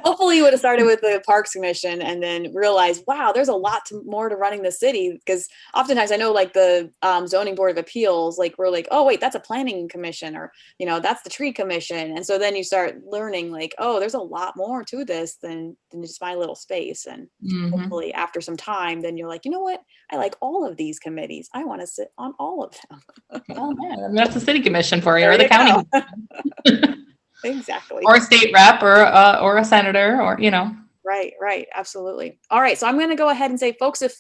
Hopefully you would have started with the Parks Commission and then realized, wow, there's a lot more to running the city. Because oftentimes I know like the zoning board of appeals, like we're like, oh, wait, that's a planning commission, or, that's the tree commission. And so then you start learning like, oh, there's a lot more to this than just my little space. And hopefully after some time, then you're like, you know what? I like all of these committees. I want to sit on all of them. Oh, yeah. And that's the city commission for you, There or the you county. Exactly. Or a state rep or a senator or, Right. Absolutely. All right. So I'm going to go ahead and say, folks, if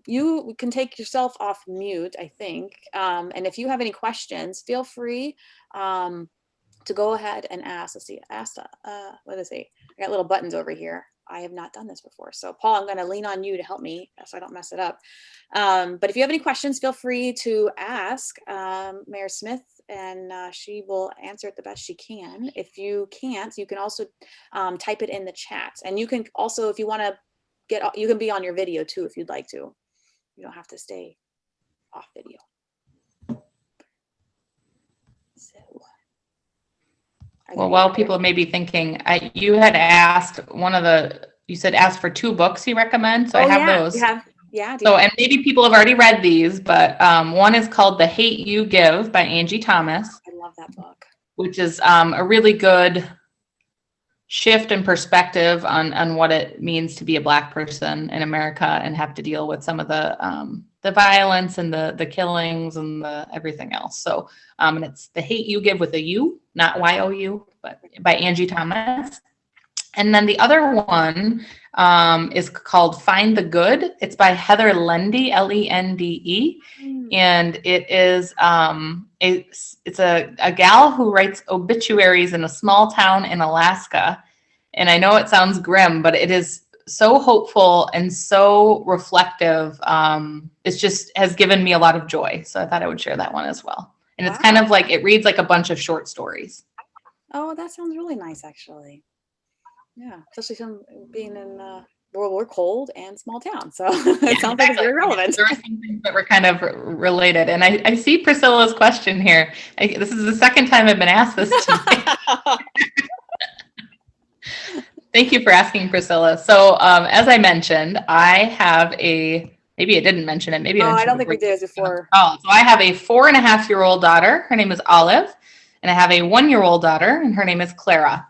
you can take yourself off mute, I think. And if you have any questions, feel free to go ahead and ask. Let's see. What is it? I got little buttons over here. I have not done this before. So Paul, I'm going to lean on you to help me so I don't mess it up. But if you have any questions, feel free to ask Mayor Smith, and she will answer it the best she can. If you can't, you can also type it in the chat. And you can also, if you want to you can be on your video too, if you'd like to. You don't have to stay off video. So. Well, while people may be thinking, you had asked you said ask for 2 books you recommend. So I have those. And maybe people have already read these, but one is called The Hate You Give by Angie Thomas. I love that book. Which is a really good shift in perspective on what it means to be a Black person in America and have to deal with some of the violence and the killings and the everything else. So, and it's The Hate You Give with a U, not Y-O-U, but by Angie Thomas. And then the other one is called Find the Good. It's by Heather Lende, Lende. And it is it's a gal who writes obituaries in a small town in Alaska. And I know it sounds grim, but it is so hopeful and so reflective. It just has given me a lot of joy. So I thought I would share that one as well. And it's kind of like, it reads like a bunch of short stories. Oh, that sounds really nice, actually. Yeah, especially from being in where we're cold and small town. So it sounds like it's very relevant. There are some things that were kind of related. And I see Priscilla's question here. This is the second time I've been asked this today. Thank you for asking, Priscilla. So as I mentioned, I have maybe I didn't mention it. Maybe I don't think we did before. Oh, so I have a 4.5-year-old daughter. Her name is Olive. And I have a 1-year-old daughter, and her name is Clara.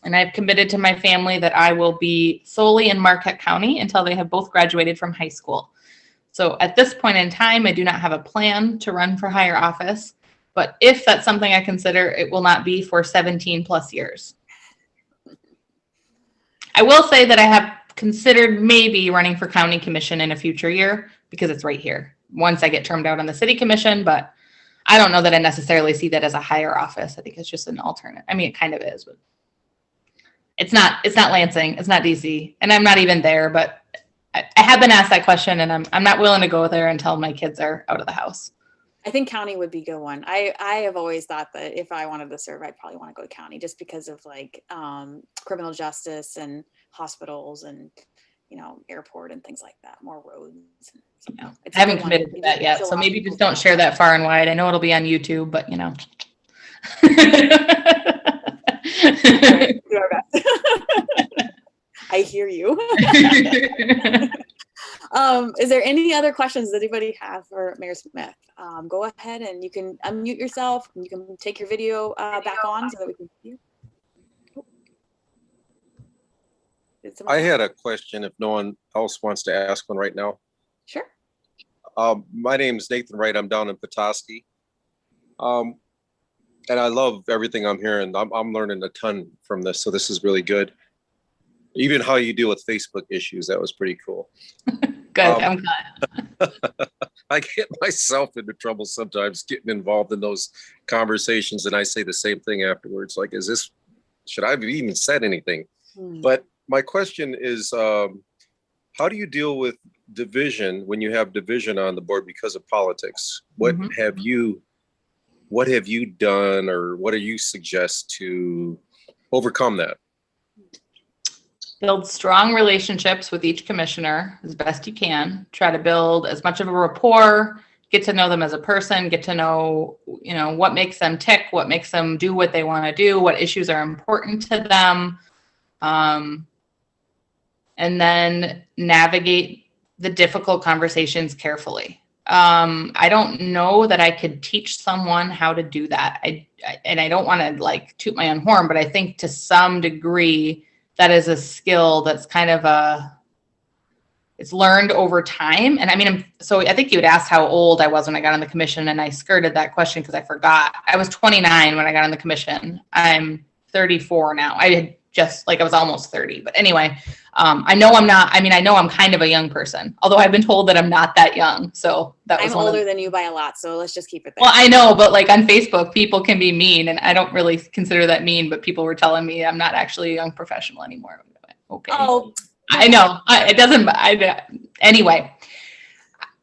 And I've committed to my family that I will be solely in Marquette County until they have both graduated from high school. So at this point in time, I do not have a plan to run for higher office. But if that's something I consider, it will not be for 17 plus years. I will say that I have considered maybe running for county commission in a future year because it's right here once I get termed out on the city commission. But I don't know that I necessarily see that as a higher office. I think it's just an alternate. I mean, it kind of is, but it's not Lansing, it's not DC, and I'm not even there, but I have been asked that question, and I'm not willing to go there until my kids are out of the house. I think county would be a good one. I have always thought that if I wanted to serve, I'd probably want to go to county just because of like criminal justice and hospitals and, you know, airport and things like that, more roads. So, Yeah. it's I a haven't good one. committed to You that yet, feel so a lot maybe of just people don't share that far and wide. I know it'll be on YouTube, but you know. Right, do our best. I hear you. Is there any other questions that anybody have for Mayor Smith? Go ahead and you can unmute yourself. And you can take your video back on so that we can see you. I had a question if no one else wants to ask one right now. Sure. My name is Nathan Wright. I'm down in Petoskey. And I love everything I'm hearing. I'm learning a ton from this. So this is really good. Even how you deal with Facebook issues. That was pretty cool. Good. I'm glad. I get myself into trouble sometimes getting involved in those conversations. And I say the same thing afterwards. Like, should I have even said anything? But my question is, how do you deal with division when you have division on the board because of politics? What have you done, or what do you suggest to overcome that? Build strong relationships with each commissioner as best you can. Try to build as much of a rapport, get to know them as a person, get to know, you know, what makes them tick, what makes them do what they want to do, what issues are important to them. And then navigate the difficult conversations carefully. I don't know that I could teach someone how to do that. And I don't want to like toot my own horn, but I think to some degree that is a skill that's kind of it's learned over time. And I mean, so I think you had asked how old I was when I got on the commission, and I skirted that question because I forgot. I was 29 when I got on the commission. I'm 34 now. I was almost 30, but anyway, I know I'm kind of a young person, although I've been told that I'm not that young. So I'm older than you by a lot, so let's just keep it there. Well, I know, but like on Facebook, people can be mean, and I don't really consider that mean, but people were telling me I'm not actually a young professional anymore. Okay. Oh, I know. Anyway,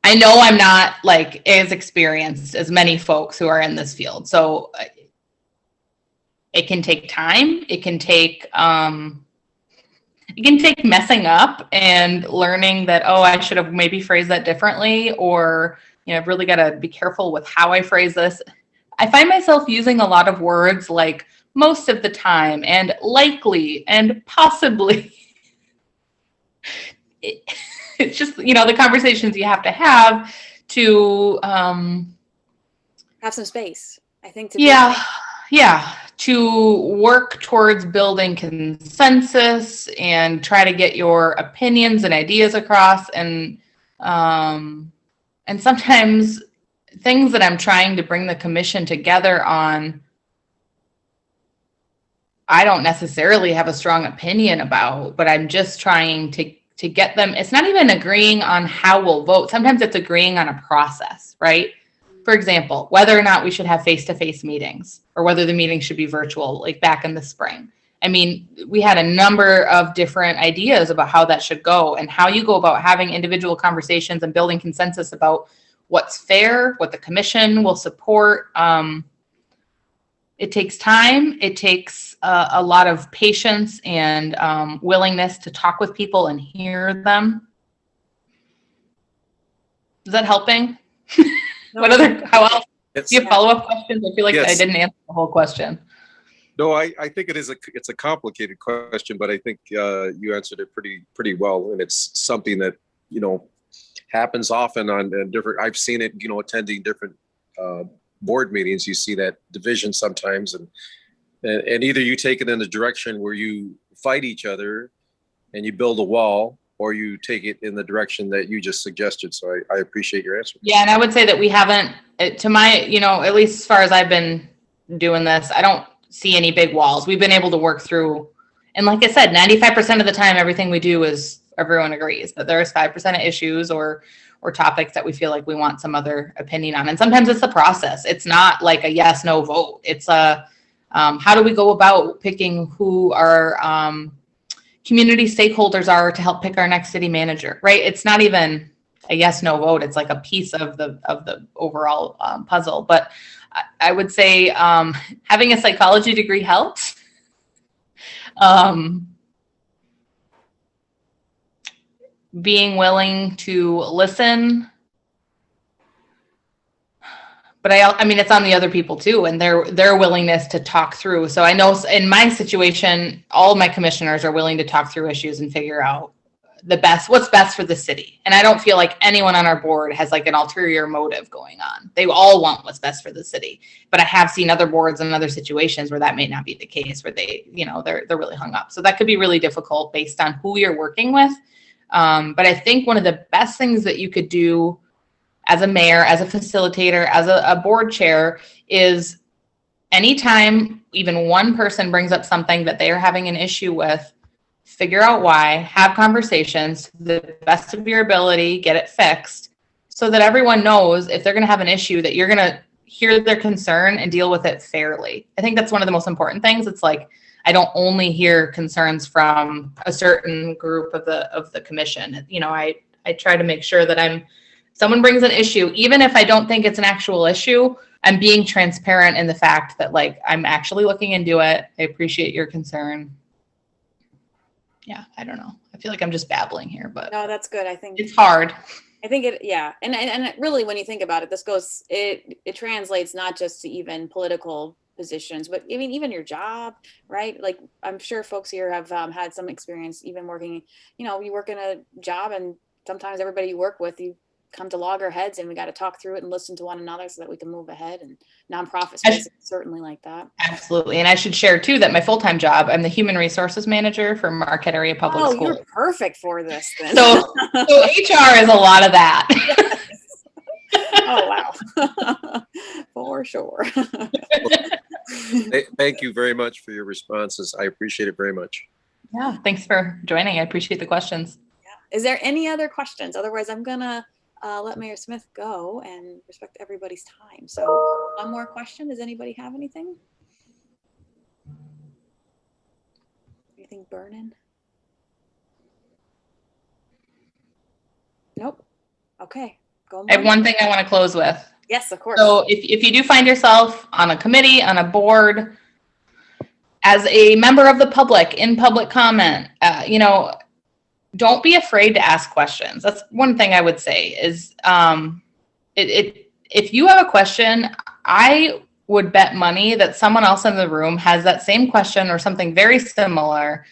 I know I'm not like as experienced as many folks who are in this field. So it can take time. It can take messing up and learning that, oh, I should have maybe phrased that differently, or, you know, I've really got to be careful with how I phrase this. I find myself using a lot of words like most of the time and likely and possibly. It's just, you know, the conversations you have to to have some space, I think. To work towards building consensus and try to get your opinions and ideas across, and sometimes things that I'm trying to bring the commission together on, I don't necessarily have a strong opinion about, but I'm just trying to get them. It's not even agreeing on how we'll vote. Sometimes it's agreeing on a process, right? For example, whether or not we should have face-to-face meetings or whether the meeting should be virtual, like back in the spring. I mean, we had a number of different ideas about how that should go, and how you go about having individual conversations and building consensus about what's fair, what the commission will support. It takes time. It takes a lot of patience and willingness to talk with people and hear them. Is that helping? How else? Do you have follow-up questions? I feel like I didn't answer the whole question. No, I think it's a complicated question, but I think you answered it pretty well. And it's something that, you know, happens often on different, I've seen it, you know, attending different board meetings. You see that division sometimes, and either you take it in the direction where you fight each other and you build a wall, or you take it in the direction that you just suggested. So I appreciate your answer. Yeah, and I would say that we haven't, to my, you know, at least as far as I've been doing this, I don't see any big walls. We've been able to work through, and like I said, 95% of the time, everything we do is everyone agrees. But there's 5% of issues or or topics that we feel like we want some other opinion on. And sometimes it's a process. It's not like a yes, no vote. It's a, how do we go about picking who our community stakeholders are to help pick our next city manager, right? It's not even a yes, no vote. It's like a piece of the overall puzzle. But I would say having a psychology degree helps. Being willing to listen, but I mean, it's on the other people too, and their willingness to talk through. So I know in my situation, all of my commissioners are willing to talk through issues and figure out what's best for the city. And I don't feel like anyone on our board has like an ulterior motive going on. They all want what's best for the city. But I have seen other boards and other situations where that may not be the case, where they, they're really hung up. So that could be really difficult based on who you're working with. But I think one of the best things that you could do as a mayor, as a facilitator, as a board chair is anytime even one person brings up something that they are having an issue with, figure out why, have conversations to the best of your ability, get it fixed so that everyone knows if they're going to have an issue that you're going to hear their concern and deal with it fairly. I think that's one of the most important things. It's like, I don't only hear concerns from a certain group of the commission. I try to make sure that someone brings an issue, even if I don't think it's an actual issue, I'm being transparent in the fact that like, I'm actually looking into it. I appreciate your concern. Yeah, I don't know. I feel like I'm just babbling here, but no, that's good. I think it's hard. I think and really, when you think about it, it translates not just to even political positions, but I mean, even your job, right? Like, I'm sure folks here have had some experience even working, you work in a job and sometimes everybody you work with, you come to loggerheads and we got to talk through it and listen to one another so that we can move ahead. And nonprofit space is certainly like that. Absolutely. And I should share too that my full-time job, I'm the human resources manager for Marquette area public schools. You're perfect for this then. So HR is a lot of that. Yes. Oh, wow. For sure. Thank you very much for your responses. I appreciate it very much. Yeah, thanks for joining. I appreciate the questions. Yeah. Is there any other questions? Otherwise, I'm gonna let Mayor Smith go and respect everybody's time. So one more question. Does anybody have anything? Anything burning? Nope. Okay. Go. I have one thing I want to close with. Yes, of course. So if you do find yourself on a committee, on a board, as a member of the public, in public comment, don't be afraid to ask questions. That's one thing I would say is if you have a question, I would bet money that someone else in the room has that same question or something very similar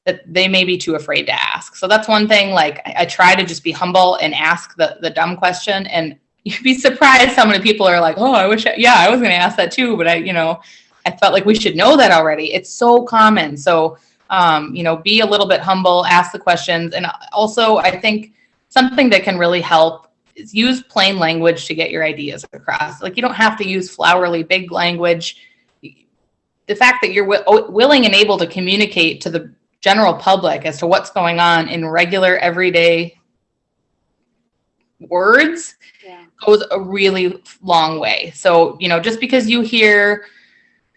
that they may be too afraid to ask. So that's one thing, like I try to just be humble and ask the dumb question, and you'd be surprised how many people are like, oh, I was going to ask that too, but I felt like we should know that already. It's so common. So be a little bit humble, ask the questions. And also I think something that can really help is use plain language to get your ideas across. Like, you don't have to use flowery, big language. The fact that you're willing and able to communicate to the general public as to what's going on in regular, everyday words goes a really long way. So, just because you hear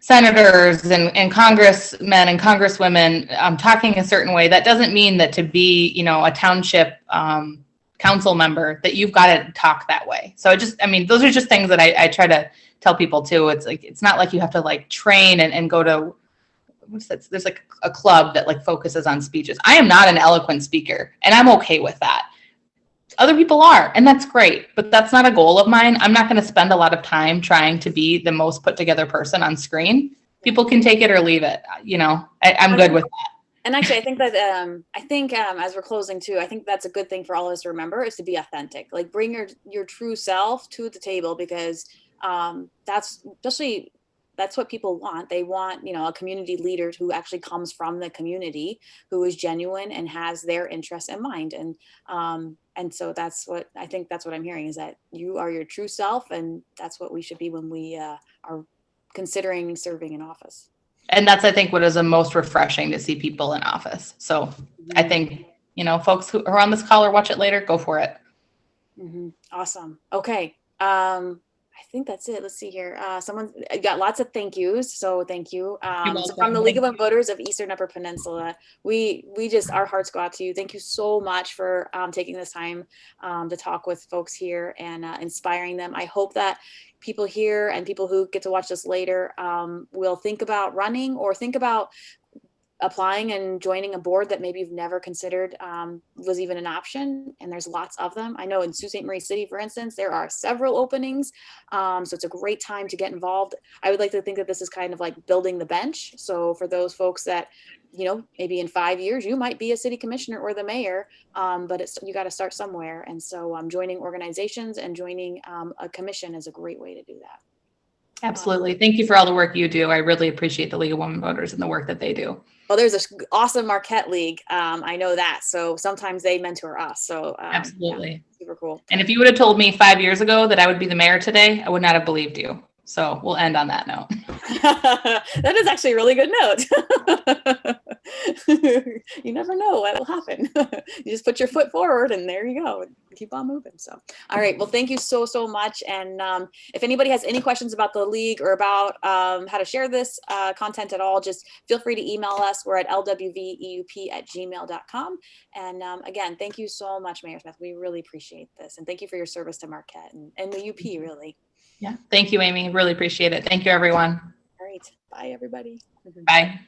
senators and congressmen and congresswomen talking a certain way, that doesn't mean that to be, a township council member, that you've got to talk that way. So those are just things that I try to tell people too. It's like, it's not like you have to like train and go to, there's like a club that like focuses on speeches. I am not an eloquent speaker, and I'm okay with that. Other people are, and that's great, but that's not a goal of mine. I'm not going to spend a lot of time trying to be the most put together person on screen. People can take it or leave it. I'm good with that. And actually, I think that as we're closing too, I think that's a good thing for all of us to remember, is to be authentic. Like, bring your true self to the table, because that's what people want. They want, a community leader who actually comes from the community, who is genuine and has their interests in mind. And so that's what I'm hearing, is that you are your true self, and that's what we should be when we are considering serving in office. And that's, I think, what is the most refreshing to see people in office. So I think, folks who are on this call or watch it later, go for it. Awesome. Okay. I think that's it. Let's see here. Someone got lots of thank yous. So thank you. So from the League of Voters of Eastern Upper Peninsula, we just, our hearts go out to you. Thank you so much for taking this time to talk with folks here and inspiring them. I hope that people here and people who get to watch this later will think about running or think about applying and joining a board that maybe you've never considered was even an option. And there's lots of them. I know in Sault Ste. Marie City, for instance, there are several openings. So it's a great time to get involved. I would like to think that this is kind of like building the bench. So for those folks that, you know, maybe in 5 years, you might be a city commissioner or the mayor, but you got to start somewhere. And so joining organizations and joining a commission is a great way to do that. Absolutely. Thank you for all the work you do. I really appreciate the League of Women Voters and the work that they do. Well, there's this awesome Marquette League. I know that. So sometimes they mentor us. So absolutely. Yeah, super cool. And if you would have told me 5 years ago that I would be the mayor today, I would not have believed you. So we'll end on that note. That is actually a really good note. You never know what will happen. You just put your foot forward and there you go. Keep on moving. So, all right. Well, thank you so much. And if anybody has any questions about the league or about how to share this content at all, just feel free to email us. We're at lwveup@gmail.com. And again, thank you so much, Mayor Smith. We really appreciate this. And thank you for your service to Marquette and the UP, really. Yeah. Thank you, Amy. Really appreciate it. Thank you, everyone. All right. Bye, everybody. Bye.